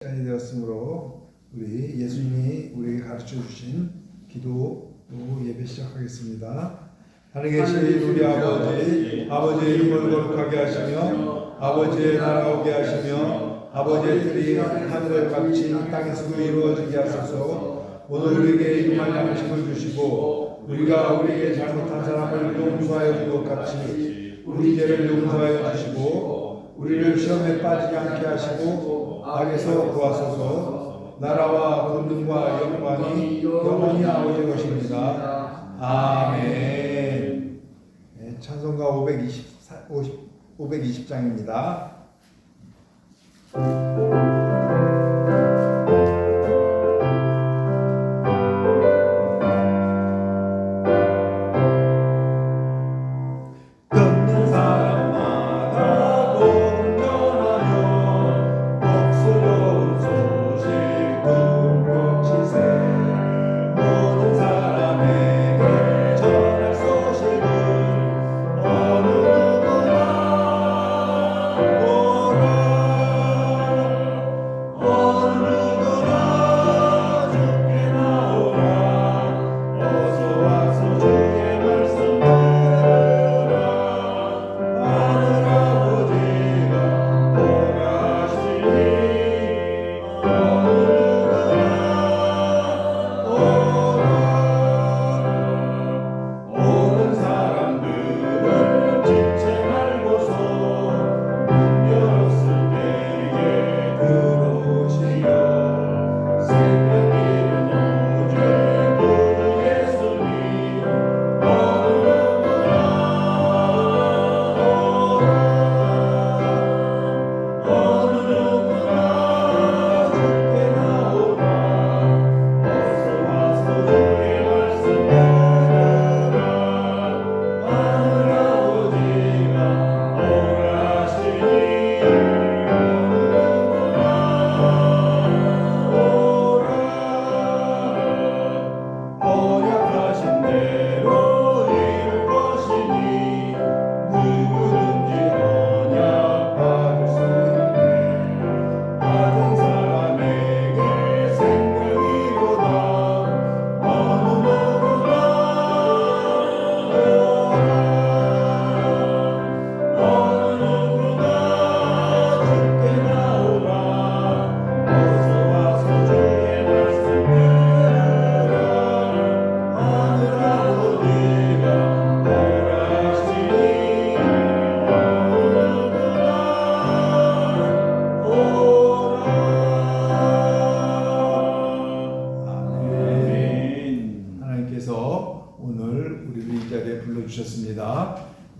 시간이 되었으므로 우리 예수님이 우리에게 가르쳐 주신 기도 또 예배 시작하겠습니다. 하늘에 계신 우리 아버지의 이름을 거룩하게 하시며 아버지의 나라가 오게 하시며 아버지의 뜻이 하늘에 같이 땅에서도 이루어지게 하소서. 오늘 우리에게 일용할 양식을 주시고 우리가 우리에게 잘못한 사람을 용서하여 준 것 같이 우리 죄를 용서하여 주시고 우리를 시험에 빠지지 않게 하시고 악에서 구하소서. 나라와 권능과 영광이 영원히 아버지 것입니다. 아멘. 찬송가 520장입니다.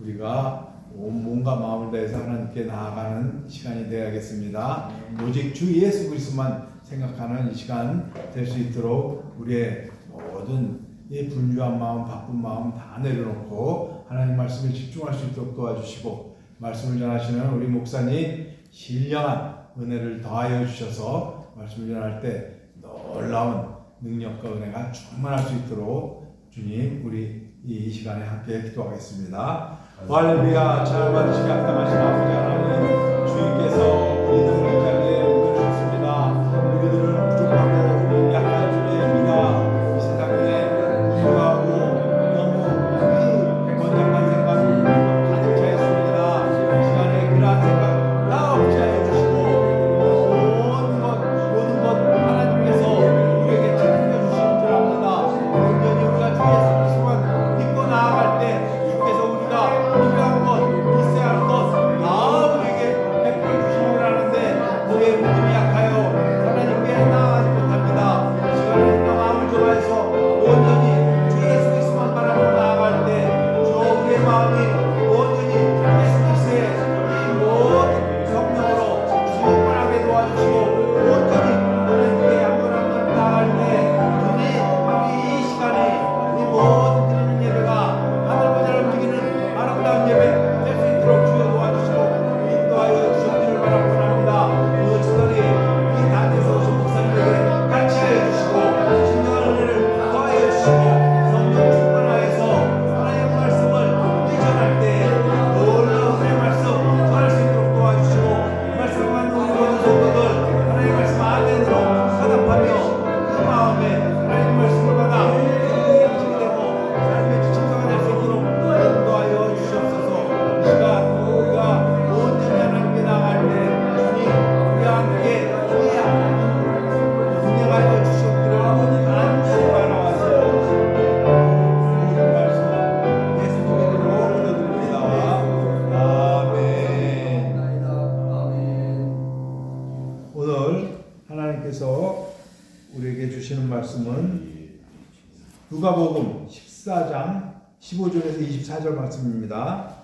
우리가 온 몸과 마음을 다해서 하나님께 나아가는 시간이 되어야겠습니다. 오직 주 예수 그리스도만 생각하는 이 시간 될 수 있도록 우리의 모든 이 분주한 마음, 바쁜 마음 다 내려놓고 하나님 말씀에 집중할 수 있도록 도와주시고, 말씀을 전하시는 우리 목사님 신령한 은혜를 더하여 주셔서 말씀을 전할 때 놀라운 능력과 은혜가 충만할 수 있도록 주님, 우리 이 시간에 함께 기도하겠습니다. 할렐루야. 잘 받으시기 합당하신 아버지 하나님, 주님께서 우리들을 이 자리에 부르셨습니다. 우리들은 부족하고 약한 존재입니다. 이 세상에 부족하고 너무 번잡한 생각이 가득 차 있습니다. 이 시간에 그러한 생각 다 없애해 주시고 모든 것 하나님께서 우리에게 책임져 주시는 줄 압니다. 온전히 우리가 주 예수 그리스도만 믿고 나아갈 때 주께서 우리가 필요한 것, 있어야 할 것 다 우리에게 베풀어 주시는 줄 아는데, 하나님께서 우리에게 주시는 말씀은 누가복음 14장 15절에서 24절 말씀입니다.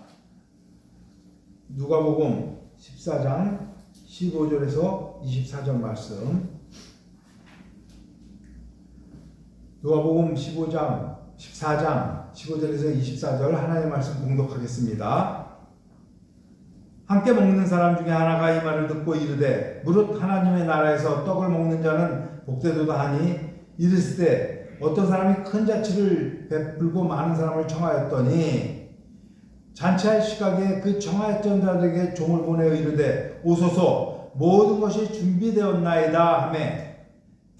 누가복음 14장 15절에서 24절 말씀. 누가복음 14장 15절에서 24절 하나님의 말씀 공독하겠습니다. 함께 먹는 사람 중에 하나가 이 말을 듣고 이르되 무릇 하나님의 나라에서 떡을 먹는 자는 복되도다 하니 이르시되 어떤 사람이 큰 잔치를 베풀고 많은 사람을 청하였더니 잔치할 시각에 그 청하였던 자들에게 종을 보내어 이르되 오소서 모든 것이 준비되었나이다 하매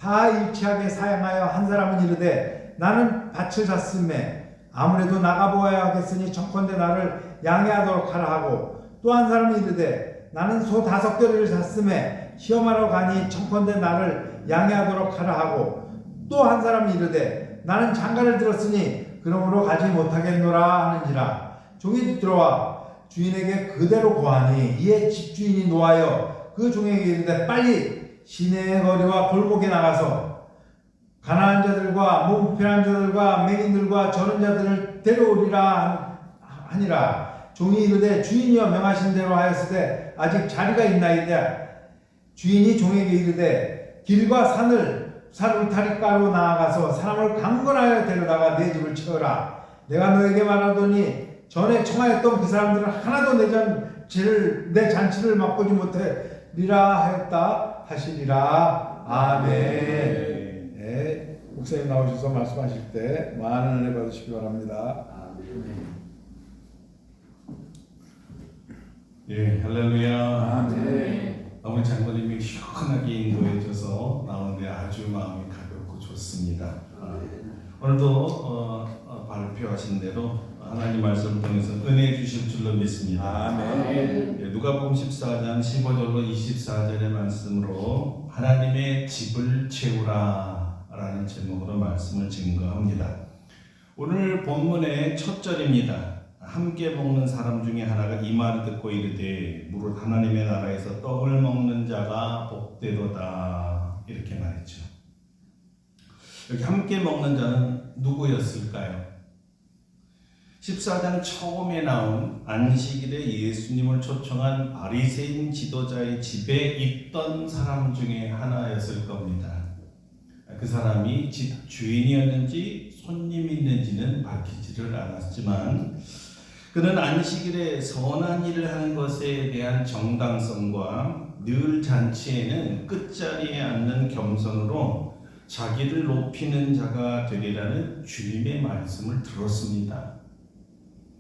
다 일치하게 사양하여 한 사람은 이르되 나는 밭을 샀음에 아무래도 나가보아야 하겠으니 청컨대 나를 양해하도록 하라 하고 또 한 사람은 이르되 나는 소 5겨레를 샀음에 시험하러 가니 청컨대 나를 양해하도록 하라 하고 또 한 사람은 이르되 나는 장가를 들었으니 그러므로 가지 못하겠노라 하는지라. 종이 들어와 주인에게 그대로 고하니 이에 집주인이 노하여 그 종에게 이르되 빨리 시내의 거리와 골목에 나가서 가난한 자들과 몸 불편한 자들과 맹인들과 저런 자들을 데려오리라 하니라. 종이 이르되 주인이여 명하신 대로 하였으되 아직 자리가 있나이다. 주인이 종에게 이르되 길과 산 울타리가로 나아가서 사람을 강건하여 데려다가 내 집을 채우라. 내가 너에게 말하더니 전에 청하였던 그 사람들은 하나도 내 잔치를 맛보지 못하리라 하였다 하시리라. 아멘. 네, 목사님 나오셔서 말씀하실 때 많은 은혜 받으시기 바랍니다. 아멘. 예, 할렐루야. 아멘. 오늘 장로님이 시원하게 인도해 줘서 나오는데 아주 마음이 가볍고 좋습니다. 오늘도 발표하신 대로 하나님 말씀을 통해서 은혜 주실 줄로 믿습니다. 아멘. 예, 누가복음 14장 15절로 24절의 말씀으로 하나님의 집을 채우라 라는 제목으로 말씀을 증거합니다. 오늘 본문의 첫 절입니다. 함께 먹는 사람 중에 하나가 이 말을 듣고 이르되 무릇 하나님의 나라에서 떡을 먹는 자가 복되도다 이렇게 말했죠. 여기 함께 먹는 자는 누구였을까요? 14장 처음에 나온 안식일에 예수님을 초청한 바리새인 지도자의 집에 있던 사람 중에 하나였을 겁니다. 그 사람이 집 주인이었는지 손님이었는지는 밝히지를 않았지만 그는 안식일에 선한 일을 하는 것에 대한 정당성과 늘 잔치에는 끝자리에 앉는 겸손으로 자기를 높이는 자가 되리라는 주님의 말씀을 들었습니다.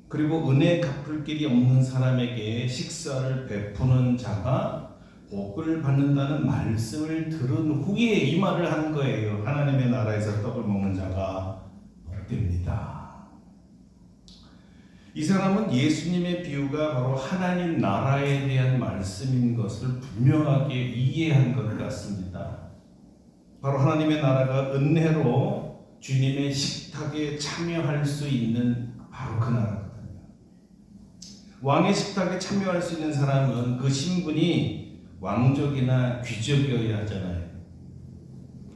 그리고 은혜 갚을 길이 없는 사람에게 식사를 베푸는 자가 복을 받는다는 말씀을 들은 후에 이 말을 한 거예요. 하나님의 나라에서 떡을 먹는 자가 복됩니다. 이 사람은 예수님의 비유가 바로 하나님 나라에 대한 말씀인 것을 분명하게 이해한 것 같습니다. 바로 하나님의 나라가 은혜로 주님의 식탁에 참여할 수 있는 바로 그 나라거든요. 왕의 식탁에 참여할 수 있는 사람은 그 신분이 왕족이나 귀족이어야 하잖아요.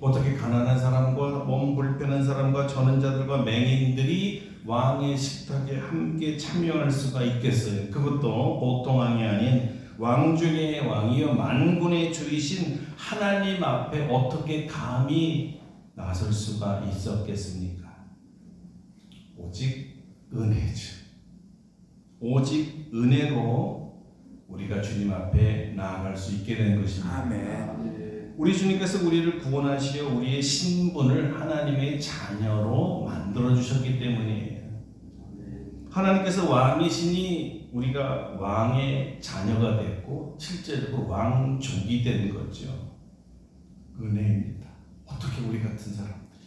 어떻게 가난한 사람과 몸 불편한 사람과 저는 자들과 맹인들이 왕의 식탁에 함께 참여할 수가 있겠어요? 그것도 보통 왕이 아닌 왕 중의 왕이요 만군의 주이신 하나님 앞에 어떻게 감히 나설 수가 있었겠습니까? 오직 은혜죠. 오직 은혜로 우리가 주님 앞에 나아갈 수 있게 된 것입니다. 아멘. 우리 주님께서 우리를 구원하시어 우리의 신분을 하나님의 자녀로 만들어 주셨기 때문이에요. 하나님께서 왕이시니 우리가 왕의 자녀가 됐고 실제로 왕족이 된 거죠. 은혜입니다. 어떻게 우리 같은 사람들이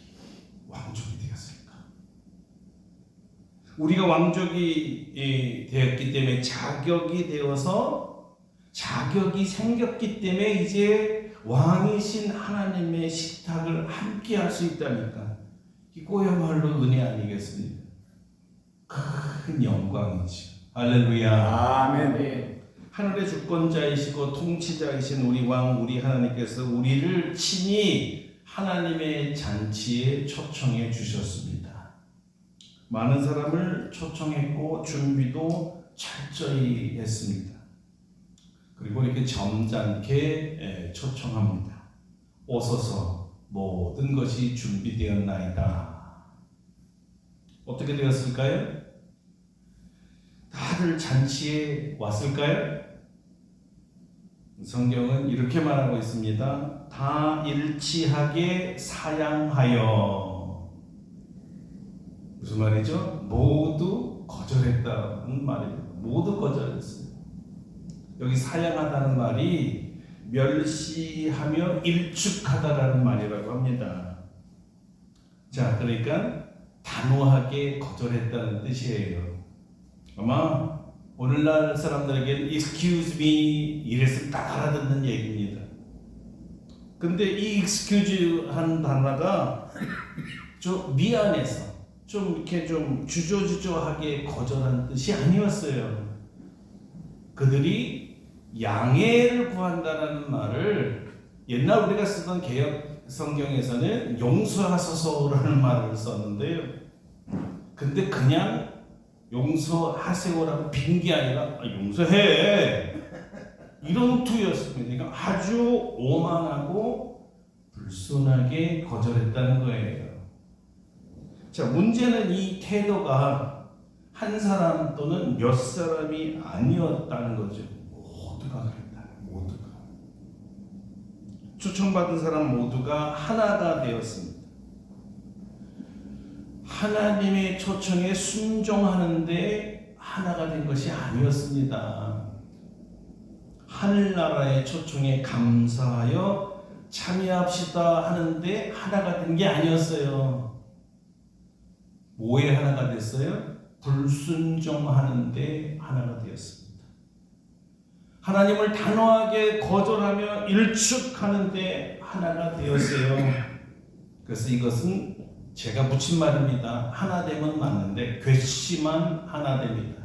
왕족이 되었을까? 우리가 왕족이 되었기 때문에 자격이 되어서 자격이 생겼기 때문에 이제 왕이신 하나님의 식탁을 함께 할 수 있다니까 이거야말로 은혜 아니겠습니까? 큰 영광이죠. 할렐루야. 아멘. 하늘의 주권자이시고 통치자이신 우리 왕 우리 하나님께서 우리를 친히 하나님의 잔치에 초청해 주셨습니다. 많은 사람을 초청했고 준비도 철저히 했습니다. 그리고 이렇게 점잖게 초청합니다. 오소서 모든 것이 준비되었나이다. 어떻게 되었을까요? 다들 잔치에 왔을까요? 성경은 이렇게 말하고 있습니다. 다 일치하게 사양하여. 무슨 말이죠? 모두 거절했다는 말입니다. 모두 거절했어요. 여기 사양하다는 말이 멸시하며 일축하다라는 말이라고 합니다. 자, 그러니까 단호하게 거절했다는 뜻이에요. 아마 오늘날 사람들에게는 excuse me 이랬으면 딱 알아듣는 얘기입니다. 근데 이 excuse 한 단어가 좀 미안해서 좀 이렇게 좀 주저주저하게 거절한 뜻이 아니었어요. 그들이 양해를 구한다는 말을 옛날 우리가 쓰던 개역 성경에서는 용서하소서라는 말을 썼는데요. 근데 그냥 용서하세요라고 빈 게 아니라 용서해 이런 투였습니다. 그러니까 아주 오만하고 불순하게 거절했다는 거예요. 자, 문제는 이 태도가 한 사람 또는 몇 사람이 아니었다는 거죠. 모두가 그랬다. 모두가. 초청받은 사람 모두가 하나가 되었습니다. 하나님의 초청에 순종하는데 하나가 된 것이 아니었습니다. 하늘나라의 초청에 감사하여 참여합시다 하는데 하나가 된 게 아니었어요. 뭐에 하나가 됐어요? 불순종하는데 하나가 되었습니다. 하나님을 단호하게 거절하며 일축하는데 하나가 되었어요. 그래서 이것은 제가 붙인 말입니다. 하나됨은 맞는데 괘씸한 하나됨이다.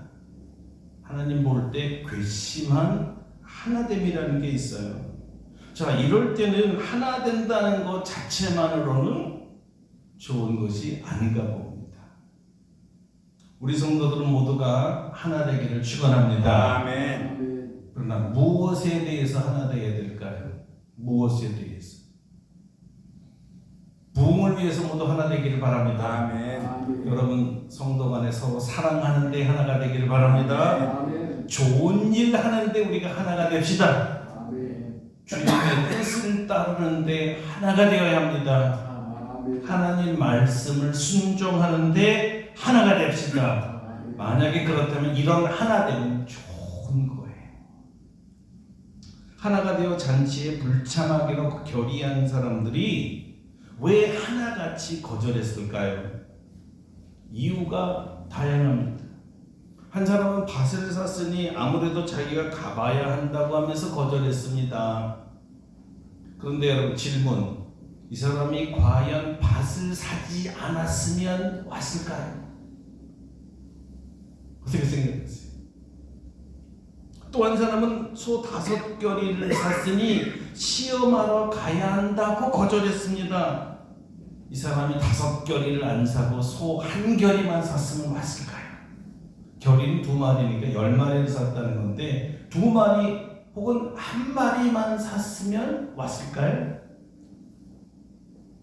하나님 볼 때 괘씸한 하나됨이라는 게 있어요. 자, 이럴 때는 하나 된다는 것 자체만으로는 좋은 것이 아닌가 봅니다. 우리 성도들은 모두가 하나 되기를 축원합니다. 아멘. 그러나 무엇에 대해서 하나 되어야 될까요? 무엇에 대해서? 부흥을 위해서 모두 하나 되기를 바랍니다. 아멘. 여러분 성도 간에 서로 사랑하는 데 하나가 되기를 바랍니다. 아멘. 좋은 일 하는데 우리가 하나가 됩시다. 아멘. 주님의 뜻을 따르는데 하나가 되어야 합니다. 아멘. 하나님 말씀을 순종하는데 하나가 됩시다. 만약에 그렇다면 이런 하나 되면 좋은 거예요. 하나가 되어 잔치에 불참하기로 결의한 사람들이 왜 하나같이 거절했을까요? 이유가 다양합니다. 한 사람은 밭을 샀으니 아무래도 자기가 가봐야 한다고 하면서 거절했습니다. 그런데 여러분 질문, 이 사람이 과연 밭을 사지 않았으면 왔을까요? 어떻게 생각하세요? 또 한 사람은 소 5겨리를 샀으니 시험하러 가야 한다고 거절했습니다. 이 사람이 5겨리를 안 사고 소 1겨리만 샀으면 왔을까요? 겨리는 2마리니까 10마리를 샀다는 건데 2마리 혹은 1마리만 샀으면 왔을까요?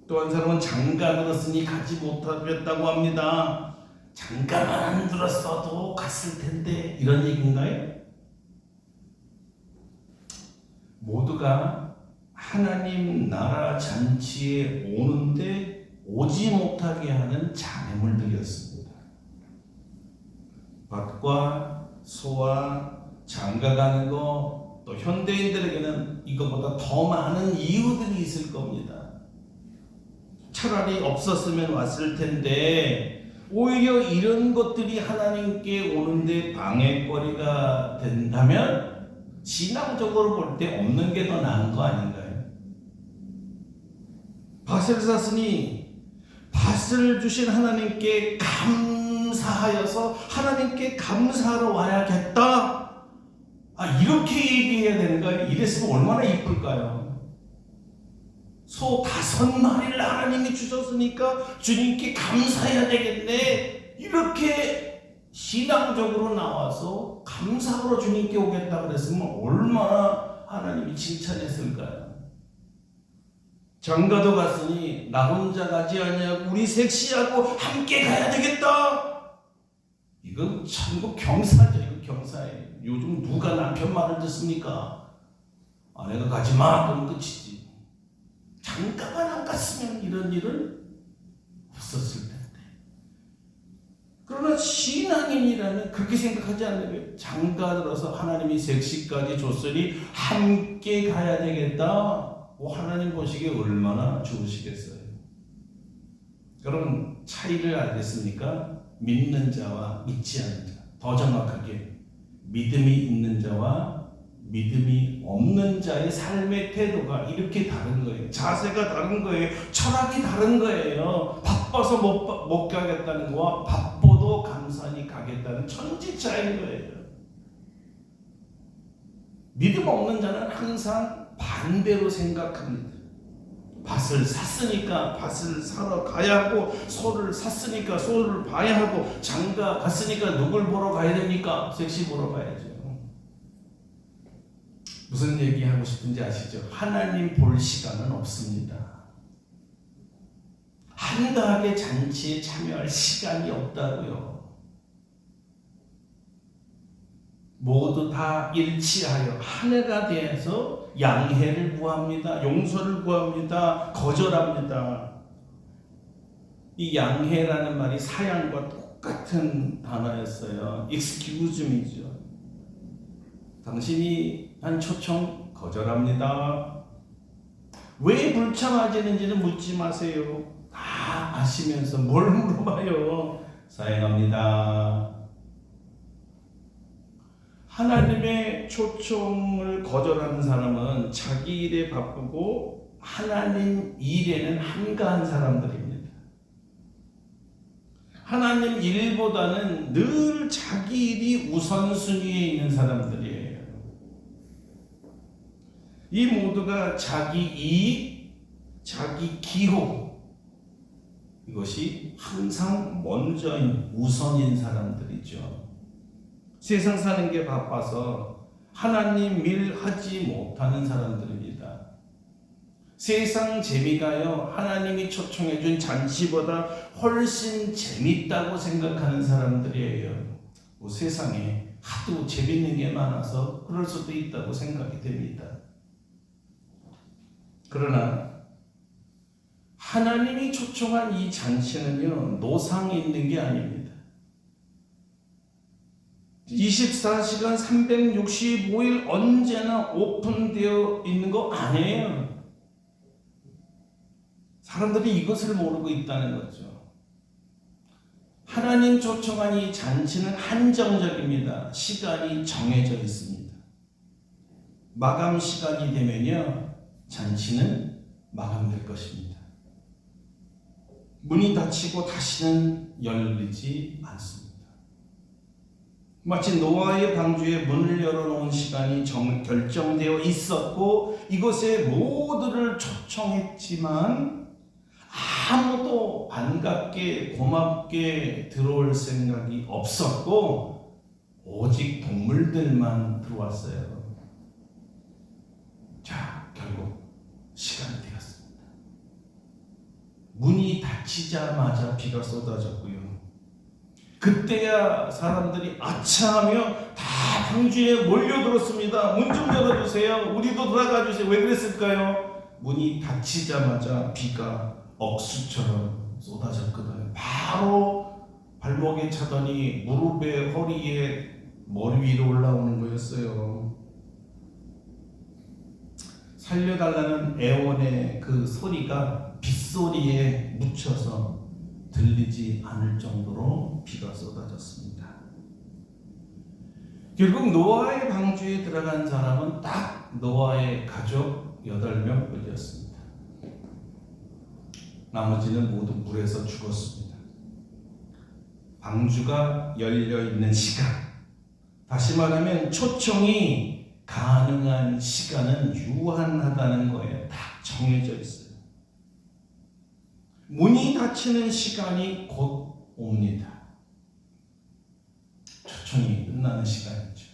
또 한 사람은 장가 들었으니 가지 못하겠다고 합니다. 장가만 안 들었어도 갔을 텐데 이런 얘기인가요? 모두가 하나님 나라 잔치에 오는데 오지 못하게 하는 장애물들이었습니다. 밭과 소와 장가 가는 거, 또 현대인들에게는 이것보다 더 많은 이유들이 있을 겁니다. 차라리 없었으면 왔을 텐데 오히려 이런 것들이 하나님께 오는데 방해거리가 된다면 신앙적으로 볼 때 없는 게 더 나은 거 아닌가요? 밭을 샀으니 밭을 주신 하나님께 감사하여서 하나님께 감사하러 와야겠다. 이렇게 얘기해야 되는가요? 이랬으면 얼마나 이쁠까요? 소 5마리를 하나님이 주셨으니까 주님께 감사해야 되겠네. 이렇게 신앙적으로 나와서 감사하러 주님께 오겠다 그랬으면 얼마나 하나님이 칭찬했을까요? 장가도 갔으니 나 혼자 가지 아니하고 우리 셋이하고 함께 가야 되겠다. 이거 참 경사죠. 이거 경사예요. 요즘 누가 남편 말을 듣습니까? 아내가 가지마 그러면 끝이지. 잠깐만 안 갔으면 이런 일은 없었을 텐데. 그러나 신앙인이라면 그렇게 생각하지 않는 장가 들어서 하나님이 셋시까지 줬으니 함께 가야 되겠다. 하나님 보시기에 얼마나 좋으시겠어요. 여러분 차이를 알겠습니까? 믿는 자와 믿지 않는 자. 더 정확하게 믿음이 있는 자와 믿음이 없는 자의 삶의 태도가 이렇게 다른 거예요. 자세가 다른 거예요. 철학이 다른 거예요. 바빠서 못 가겠다는 거와 바빠도 감사히 가겠다는 천지 차이인 거예요. 믿음 없는 자는 항상 반대로 생각합니다. 밭을 샀으니까 밭을 사러 가야 하고, 소를 샀으니까 소를 봐야 하고, 장가 갔으니까 누굴 보러 가야 됩니까? 섹시 보러 가야죠. 무슨 얘기하고 싶은지 아시죠? 하나님 볼 시간은 없습니다. 한가하게 잔치에 참여할 시간이 없다고요. 모두 다 일치하여 하나가 되어서 양해를 구합니다. 용서를 구합니다. 거절합니다. 이 양해라는 말이 사양과 똑같은 단어였어요. excuse이죠. 당신이 한 초청 거절합니다. 왜 불참하지는지는 묻지 마세요. 다 아시면서 뭘 물어봐요. 사양합니다. 하나님의 초청을 거절하는 사람은 자기 일에 바쁘고 하나님 일에는 한가한 사람들입니다. 하나님 일보다는 늘 자기 일이 우선순위에 있는 사람들이에요. 이 모두가 자기 이익, 자기 기호, 이것이 항상 먼저인 우선인 사람들이죠. 세상 사는 게 바빠서 하나님 일 하지 못하는 사람들입니다. 세상 재미가요, 하나님이 초청해 준 잔치보다 훨씬 재밌다고 생각하는 사람들이에요. 세상에 하도 재밌는 게 많아서 그럴 수도 있다고 생각이 됩니다. 그러나 하나님이 초청한 이 잔치는요, 노상이 있는 게 아닙니다. 24시간 365일 언제나 오픈되어 있는 거 아니에요. 사람들이 이것을 모르고 있다는 거죠. 하나님 초청한 이 잔치는 한정적입니다. 시간이 정해져 있습니다. 마감 시간이 되면요, 잔치는 마감될 것입니다. 문이 닫히고 다시는 열리지 않습니다. 마치 노아의 방주에 문을 열어놓은 시간이 결정되어 있었고 이곳에 모두를 초청했지만 아무도 반갑게 고맙게 들어올 생각이 없었고 오직 동물들만 들어왔어요. 자, 결국 시간이 되었습니다. 문이 닫히자마자 비가 쏟아졌고요. 그때야 사람들이 아차하며 다 방주에 몰려들었습니다. 문 좀 열어주세요. 우리도 들어가 주세요. 왜 그랬을까요? 문이 닫히자마자 비가 억수처럼 쏟아졌거든요. 바로 발목에 차더니 무릎에, 허리에, 머리 위로 올라오는 거였어요. 살려달라는 애원의 그 소리가 빗소리에 묻혀서 들리지 않을 정도로 비가 쏟아졌습니다. 결국 노아의 방주에 들어간 사람은 딱 노아의 가족 8명뿐이었습니다. 나머지는 모두 물에서 죽었습니다. 방주가 열려있는 시간, 다시 말하면 초청이 가능한 시간은 유한하다는 거예요. 딱 정해져 있어요. 문이 닫히는 시간이 곧 옵니다. 초청이 끝나는 시간이죠.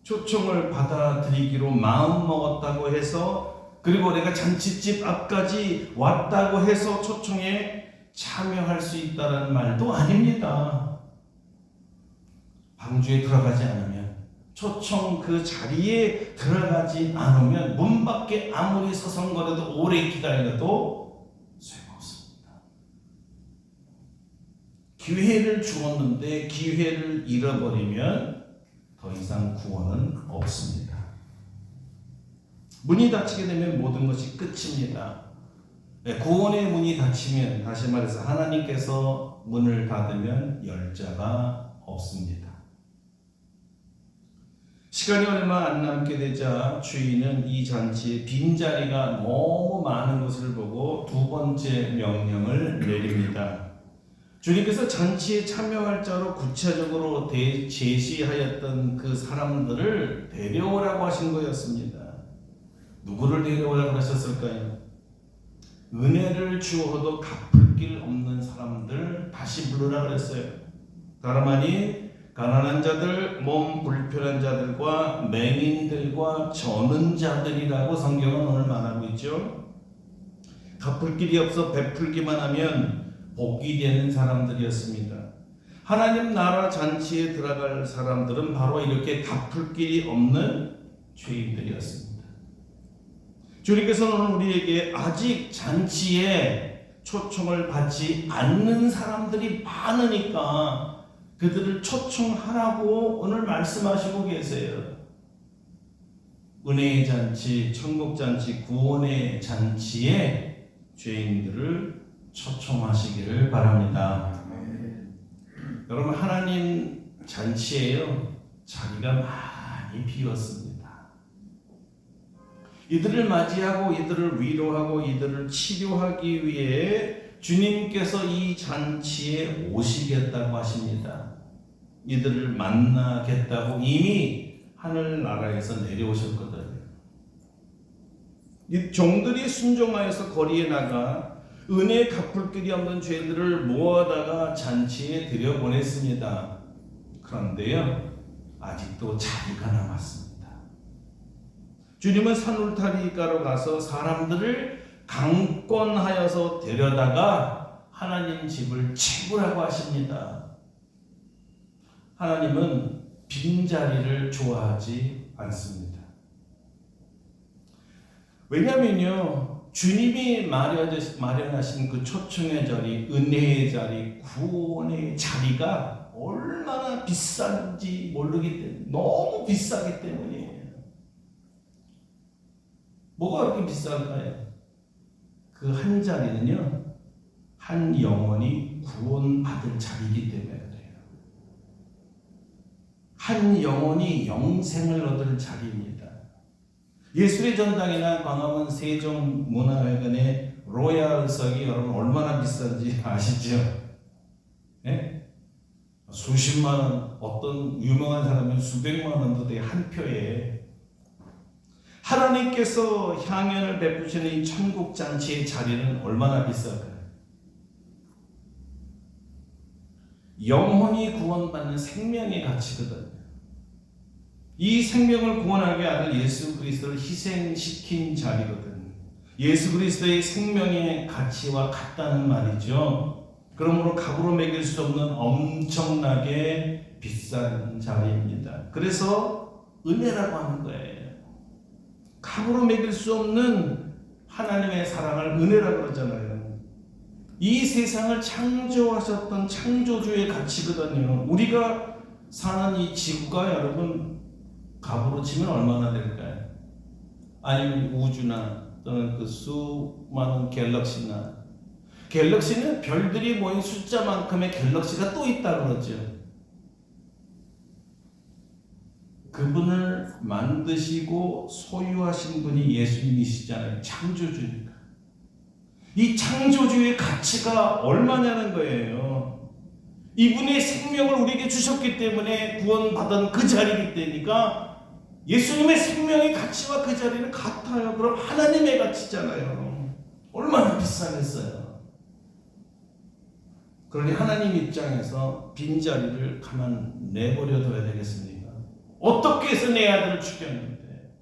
초청을 받아들이기로 마음 먹었다고 해서, 그리고 내가 잔치집 앞까지 왔다고 해서 초청에 참여할 수 있다는 말도 아닙니다. 방주에 들어가지 않으면, 초청 그 자리에 들어가지 않으면 문 밖에 아무리 서성거려도 오래 기다려도 소용없습니다. 기회를 주었는데 기회를 잃어버리면 더 이상 구원은 없습니다. 문이 닫히게 되면 모든 것이 끝입니다. 구원의 문이 닫히면, 다시 말해서 하나님께서 문을 닫으면 열자가 없습니다. 시간이 얼마 안 남게 되자 주인은 이 잔치에 빈자리가 너무 많은 것을 보고 두 번째 명령을 내립니다. 주님께서 잔치에 참여할 자로 구체적으로 제시하였던 그 사람들을 데려오라고 하신 거였습니다. 누구를 데려오라고 하셨을까요? 은혜를 주어도 갚을 길 없는 사람들 다시 부르라 그랬어요. 다름 아닌 가난한 자들, 몸 불편한 자들과 맹인들과 저는 자들이라고 성경은 오늘 말하고 있죠. 갚을 길이 없어 베풀기만 하면 복이 되는 사람들이었습니다. 하나님 나라 잔치에 들어갈 사람들은 바로 이렇게 갚을 길이 없는 죄인들이었습니다. 주님께서는 오늘 우리에게 아직 잔치에 초청을 받지 않는 사람들이 많으니까 그들을 초청하라고 오늘 말씀하시고 계세요. 은혜의 잔치, 천국 잔치, 구원의 잔치에 죄인들을 초청하시기를 바랍니다. 여러분, 하나님 잔치에요, 자리가 많이 비었습니다. 이들을 맞이하고 이들을 위로하고 이들을 치료하기 위해 주님께서 이 잔치에 오시겠다고 하십니다. 이들을 만나겠다고 이미 하늘나라에서 내려오셨거든요. 이 종들이 순종하여서 거리에 나가 은혜 갚을 길이 없는 죄들을 모아다가 잔치에 들여보냈습니다. 그런데요, 아직도 자리가 남았습니다. 주님은 산울타리가로 가서 사람들을 강권하여서 데려다가 하나님 집을 채우라고 하십니다. 하나님은 빈자리를 좋아하지 않습니다. 왜냐면요, 주님이 마련하신 그 초청의 자리, 은혜의 자리, 구원의 자리가 얼마나 비싼지 모르기 때문에, 너무 비싸기 때문이에요. 뭐가 그렇게 비쌀까요? 그 한 자리는요, 한 영혼이 구원받을 자리이기 때문에 그래요. 한 영혼이 영생을 얻을 자리입니다. 예술의 전당이나 광화문 세종문화회관의 로얄석이 여러분 얼마나 비싼지 아시죠? 네? 수십만 원, 어떤 유명한 사람은 수백만 원도 돼, 한 표에. 하나님께서 향연을 베푸시는 이 천국 잔치의 자리는 얼마나 비쌀까요? 영혼이 구원받는 생명의 가치거든요. 이 생명을 구원하기 위해 아들 예수 그리스도를 희생시킨 자리거든요. 예수 그리스도의 생명의 가치와 같다는 말이죠. 그러므로 값으로 매길 수 없는 엄청나게 비싼 자리입니다. 그래서 은혜라고 하는 거예요. 값으로 매길 수 없는 하나님의 사랑을 은혜라고 그러잖아요. 이 세상을 창조하셨던 창조주의 가치거든요. 우리가 사는 이 지구가 여러분 값으로 치면 얼마나 될까요? 아니면 우주나 또는 그 수많은 갤럭시는 별들이 모인 숫자만큼의 갤럭시가 또 있다고 그러죠. 그분을 만드시고 소유하신 분이 예수님이시잖아요. 창조주니까. 이 창조주의 가치가 얼마냐는 거예요. 이분의 생명을 우리에게 주셨기 때문에 구원받은 그 자리이기 때니까 예수님의 생명의 가치와 그 자리는 같아요. 그럼 하나님의 가치잖아요. 얼마나 비싸겠어요. 그러니 하나님 입장에서 빈자리를 가만 내버려 둬야 되겠습니까? 어떻게 해서 내 아들을 죽였는데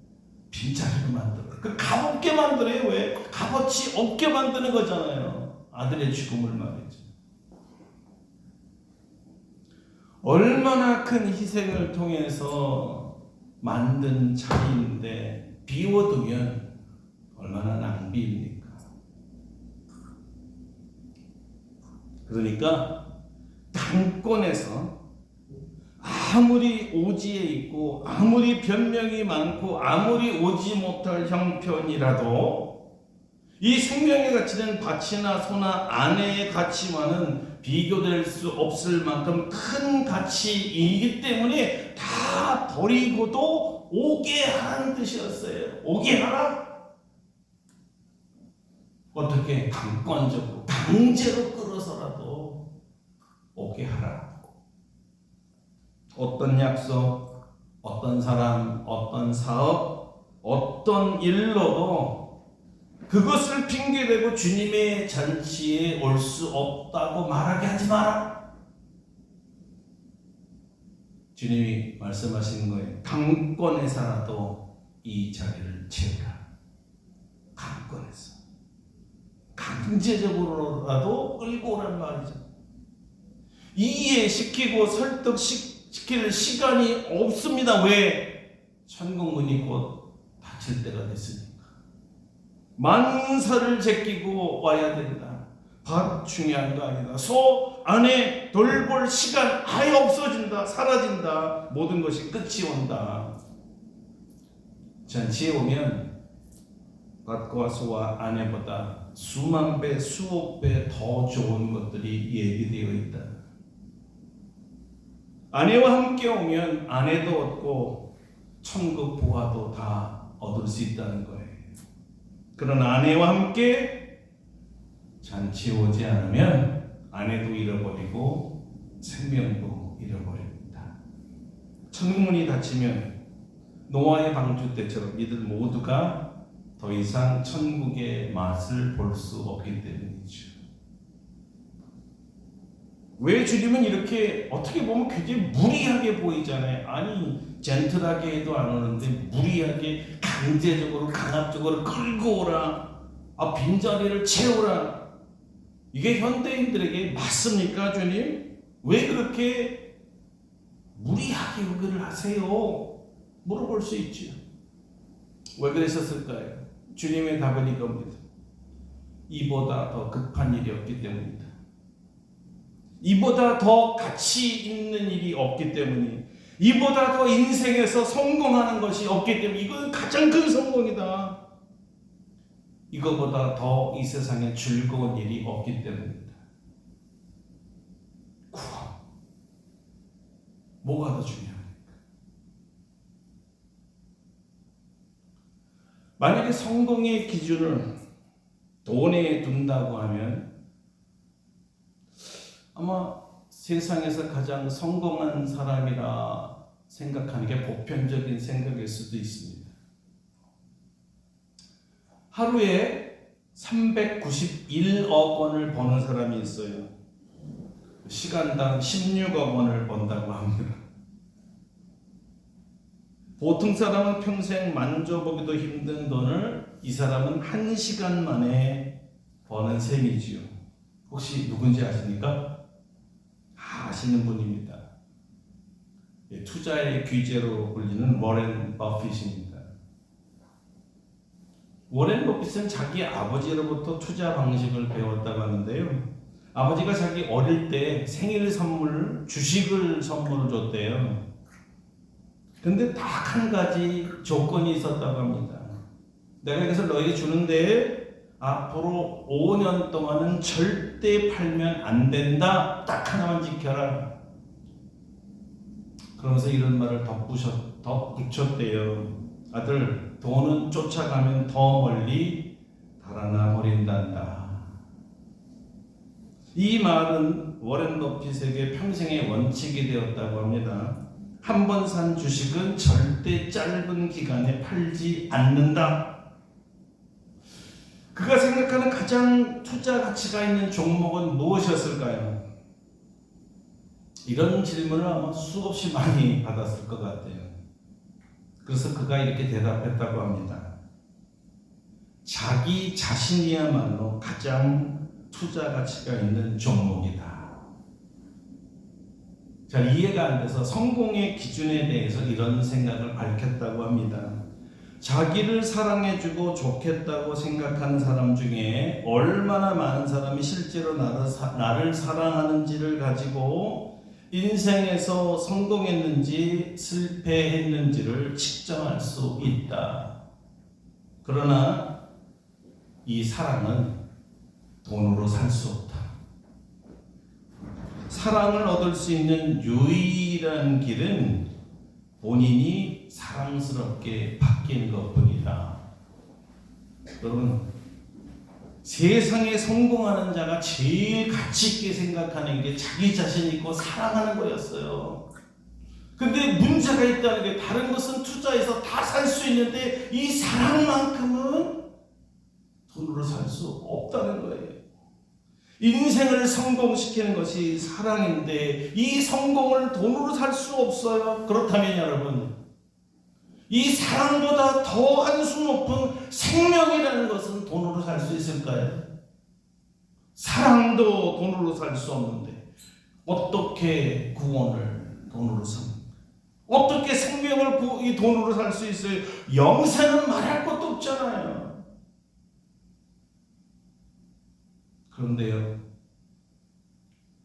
빈자리를 만들어요. 그 값없게 만들어요. 왜? 값어치 없게 만드는 거잖아요. 아들의 죽음을 말이죠. 얼마나 큰 희생을 통해서 만든 자리인데 비워두면 얼마나 낭비입니까? 그러니까 당권에서 아무리 오지에 있고 아무리 변명이 많고 아무리 오지 못할 형편이라도 이 생명의 가치는 밭이나 소나 아내의 가치와는 비교될 수 없을 만큼 큰 가치이기 때문에 다 버리고도 오게 하라는 뜻이었어요. 오게 하라? 어떻게? 당권적으로 강제로 끌어서라도 오게 하라. 어떤 약속, 어떤 사람, 어떤 사업, 어떤 일로도 그것을 핑계대고 주님의 잔치에 올 수 없다고 말하게 하지 마라. 주님이 말씀하시는 거예요. 강권에서라도 이 자리를 채우라. 강권에서. 강제적으로라도 끌고 오란 말이죠. 이해시키고 설득시킬 시간이 없습니다. 왜? 천국문이 곧 닫힐 때가 됐으니까. 만사를 제끼고 와야 된다. 밥 중요한 거 아니다. 소 안에 돌볼 시간 아예 없어진다. 사라진다. 모든 것이 끝이 온다. 잔치에 오면 밭과 소와 아내보다 수만 배, 수억 배 더 좋은 것들이 예비되어 있다. 아내와 함께 오면 아내도 얻고 천국 보화도 다 얻을 수 있다는 거예요. 그런 아내와 함께 잔치에 오지 않으면 아내도 잃어버리고 생명도 잃어버립니다. 천국문이 닫히면 노아의 방주 때처럼 이들 모두가 더 이상 천국의 맛을 볼 수 없기 때문이죠. 왜 주님은 이렇게 어떻게 보면 굉장히 무리하게 보이잖아요. 아니 젠틀하게 해도 안 오는데 무리하게 강제적으로 강압적으로 끌고 오라. 빈자리를 채우라. 이게 현대인들에게 맞습니까 주님? 왜 그렇게 무리하게 요구를 하세요? 물어볼 수 있죠. 왜 그랬었을까요? 주님의 답은 이겁니다. 이보다 더 급한 일이 없기 때문이다. 이보다 더 가치 있는 일이 없기 때문이, 이보다 더 인생에서 성공하는 것이 없기 때문에, 이건 가장 큰 성공이다. 이거보다 더 이 세상에 즐거운 일이 없기 때문이다. 구원. 뭐가 더 중요합니까? 만약에 성공의 기준을 돈에 둔다고 하면 아마 세상에서 가장 성공한 사람이라 생각하는 게 보편적인 생각일 수도 있습니다. 하루에 391억 원을 버는 사람이 있어요. 시간당 16억 원을 번다고 합니다. 보통 사람은 평생 만져보기도 힘든 돈을 이 사람은 1시간 만에 버는 셈이지요. 혹시 누군지 아십니까? 아시는 분입니다. 투자의 귀재로 불리는 워렌 버핏입니다. 워렌 버핏은 자기 아버지로부터 투자 방식을 배웠다고 하는데요. 아버지가 자기 어릴 때 생일 선물, 주식을 선물을 줬대요. 근데 딱 한 가지 조건이 있었다고 합니다. 내가 이것을 너에게 주는데 앞으로 5년 동안은 절대 팔면 안 된다. 딱 하나만 지켜라. 그러면서 이런 말을 덧붙였대요. 아들, 돈은 쫓아가면 더 멀리 달아나 버린단다. 이 말은 워렌 버핏에게 평생의 원칙이 되었다고 합니다. 한 번 산 주식은 절대 짧은 기간에 팔지 않는다. 그가 생각하는 가장 투자 가치가 있는 종목은 무엇이었을까요? 이런 질문을 아마 수없이 많이 받았을 것 같아요. 그래서 그가 이렇게 대답했다고 합니다. 자기 자신이야말로 가장 투자 가치가 있는 종목이다. 잘 이해가 안 돼서 성공의 기준에 대해서 이런 생각을 밝혔다고 합니다. 자기를 사랑해주고 좋겠다고 생각하는 사람 중에 얼마나 많은 사람이 실제로 나를 사랑하는지를 가지고 인생에서 성공했는지 실패했는지를 측정할 수 있다. 그러나 이 사랑은 돈으로 살 수 없다. 사랑을 얻을 수 있는 유일한 길은 본인이 사랑스럽게 바뀌는 것뿐이다. 여러분, 세상에 성공하는 자가 제일 가치 있게 생각하는 게 자기 자신 있고 사랑하는 거였어요. 근데 문제가 있다는 게 다른 것은 투자해서 다 살 수 있는데 이 사랑만큼은 돈으로 살 수 없다는 거예요. 인생을 성공시키는 것이 사랑인데 이 성공을 돈으로 살 수 없어요. 그렇다면 여러분, 이 사랑보다 더 한 수 높은 생명이라는 것은 돈으로 살 수 있을까요? 사랑도 돈으로 살 수 없는데 어떻게 구원을 돈으로 삽니까? 어떻게 생명을 이 돈으로 살 수 있어요? 영생은 말할 것도 없잖아요. 그런데요,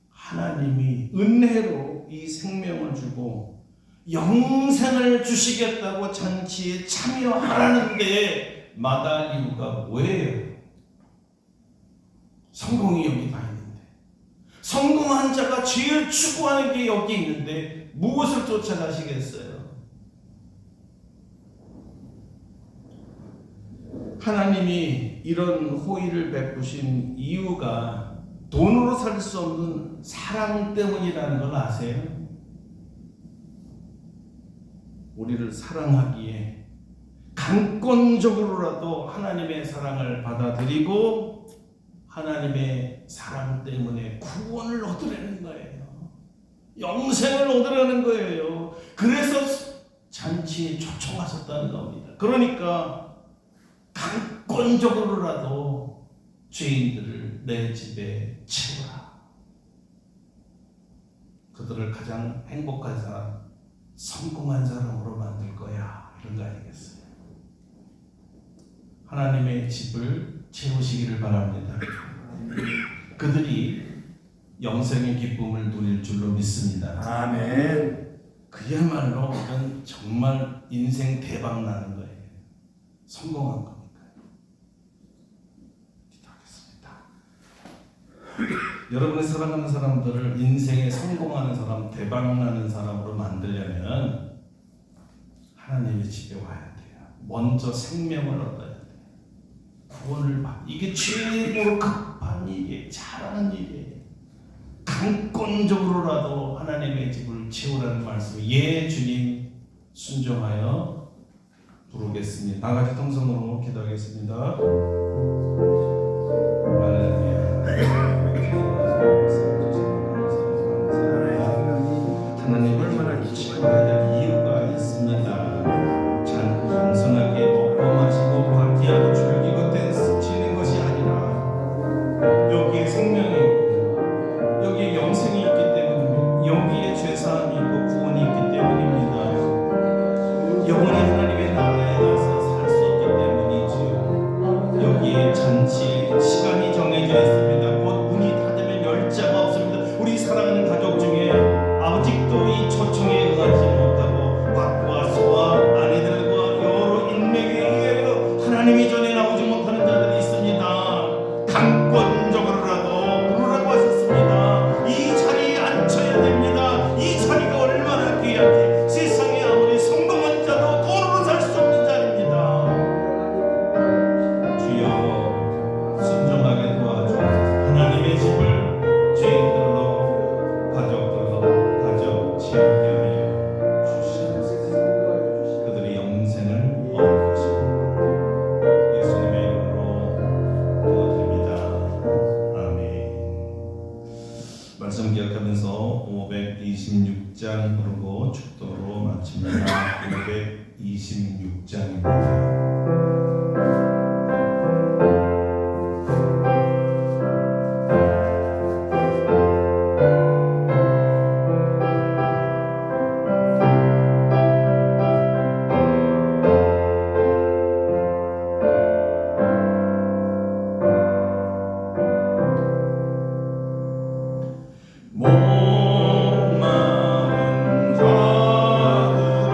하나님이 은혜로 이 생명을 주고 영생을 주시겠다고 잔치에 참여하라는데 마다할 이유가 뭐예요? 성공이 여기 다 있는데, 성공한 자가 제일 추구하는 게 여기 있는데 무엇을 쫓아가시겠어요? 하나님이 이런 호의를 베푸신 이유가 돈으로 살 수 없는 사랑 때문이라는 걸 아세요? 우리를 사랑하기에 강권적으로라도 하나님의 사랑을 받아들이고 하나님의 사랑 때문에 구원을 얻으려는 거예요. 영생을 얻으려는 거예요. 그래서 잔치에 초청하셨다는 겁니다. 그러니까 강권적으로라도 죄인들을 내 집에 채워라. 그들을 가장 행복한 사람, 성공한 사람으로 만들 거야. 이런 거 아니겠어요? 하나님의 집을 채우시기를 바랍니다. 그들이 영생의 기쁨을 누릴 줄로 믿습니다. 아멘. 그야말로 이건 정말 인생 대박 나는 거예요. 성공한 거. 여러분이 사랑하는 사람들을 인생에 성공하는 사람, 대박나는 사람으로 만들려면 하나님의 집에 와야 돼요. 먼저 생명을 얻어야 돼요. 구원을 받. 이게 최고로 급한 일이에요. 잘하는 일이에요. 강권적으로라도 하나님의 집을 채우라는 말씀. 예, 주님, 순종하여 부르겠습니다. 다 같이 통성으로 기도하겠습니다. 하나님 얼마나 기뻐해야 될 이유가 있습니다. 단순하게 먹고 마시고 파티하고 즐기고 댄스 치는 것이 아니라 여기에 생명이 있고 여기에 영생이 있기 때문입니다. 여기에 죄사함이 있고 구원이 있기 때문입니다. 영원히 하나님의 나라에 가서 살 수 있기 때문이지요. 여기에 잔치 시간이 정해져 있습니다. 곧 문이 닫으면 열자가 없습니다. 우리 사랑하는 가족 중에 아직도 이 초청에 응하지 못하고 밖과 소와 아내들과 여러 인맥에 의하여 하나님이 전에 나오지 못하는 자들이 있습니다. 강권적으로라도 부르라고 하셨습니다. 이 자리에 앉혀야 됩니다. 이 자리가 얼마나 귀한지. 세상에 아무리 성공한 자도 돈으로 살 수 없는 자리입니다. 주여 순종하게 도와주옵소서. 526장 부르고 축도로 마칩니다. 526장입니다. 목마른 자들아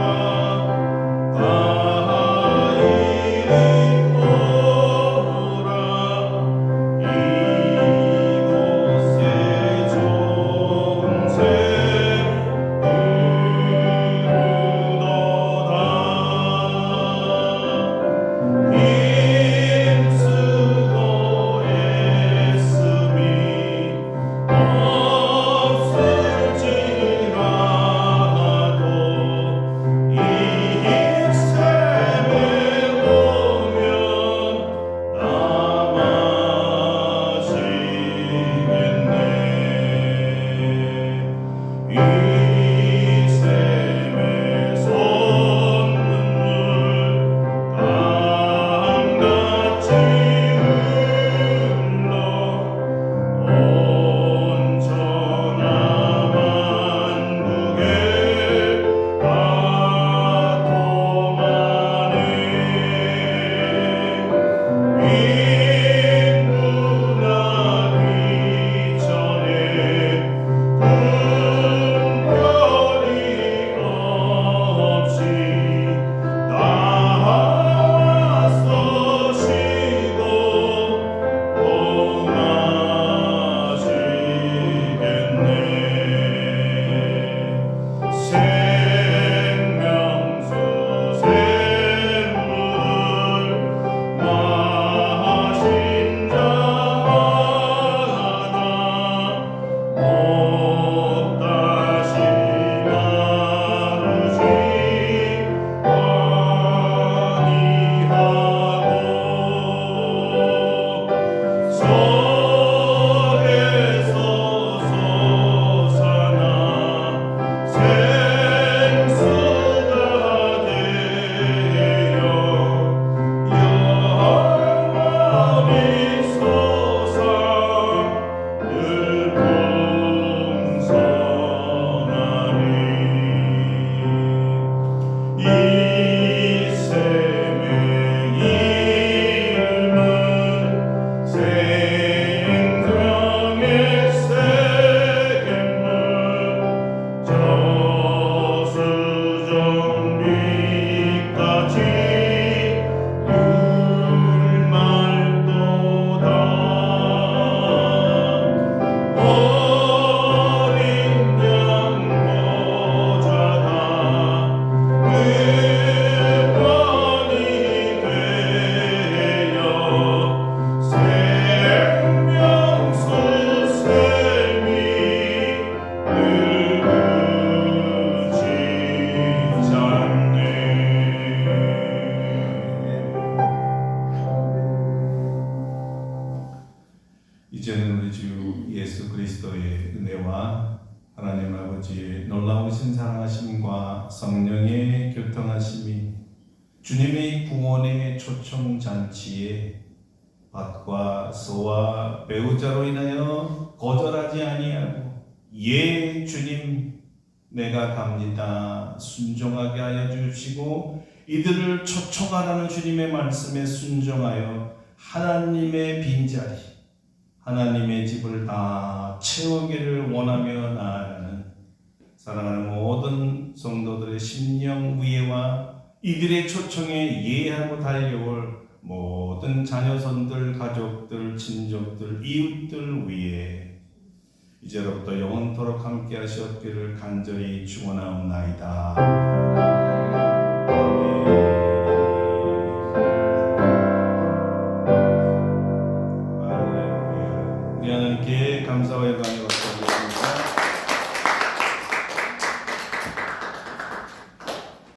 다 이리 오라 이곳에 좋은 새 이르도다 힘쓰고 애쓰미 없을지라도 이 셈에 오면 남아지겠네. 이 셈의 손눈물 강같이 흘러 온 천하만국에 닿도마네. 빈군하기 전에 분별이 없이 나와서 쉬고 마시겠네. 생명수 샘물을 마신 자마다 목 다시 마르지 아니하고 속에서 솟아나 생수가 되어 영원히 솟아 늘 풍성하리. 이 셈의 이름은 생명의 세겜물 저수정비까지 율말도다. 어린 양 보좌가 은원이 되어 생명수 샘이 늘지 않네. 이제는 우리 주 예수 그리스도의 은혜와 하나님 아버지의 놀라우신 사랑하심과 성령의 교통하심이 주님의 구원의 초청 잔치에 밭과 소와 배우자로 인하여 거절하지 아니하고 예 주님 내가 갑니다 순종하게 하여 주시고 이들을 초청하라는 주님의 말씀에 순종하여 하나님의 빈자리 하나님의 집을 다 채우기를 원하며 나아가는 사랑하는 모든 성도들의 심령 위에와 이들의 초청에 예하고 달려올 모든 자녀손들, 가족들, 친족들, 이웃들 위에 이제로부터 영원토록 함께 하시옵기를 간절히 축원하옵나이다. 아멘. 우리 하나님께 감사와 영광을 받드립니다.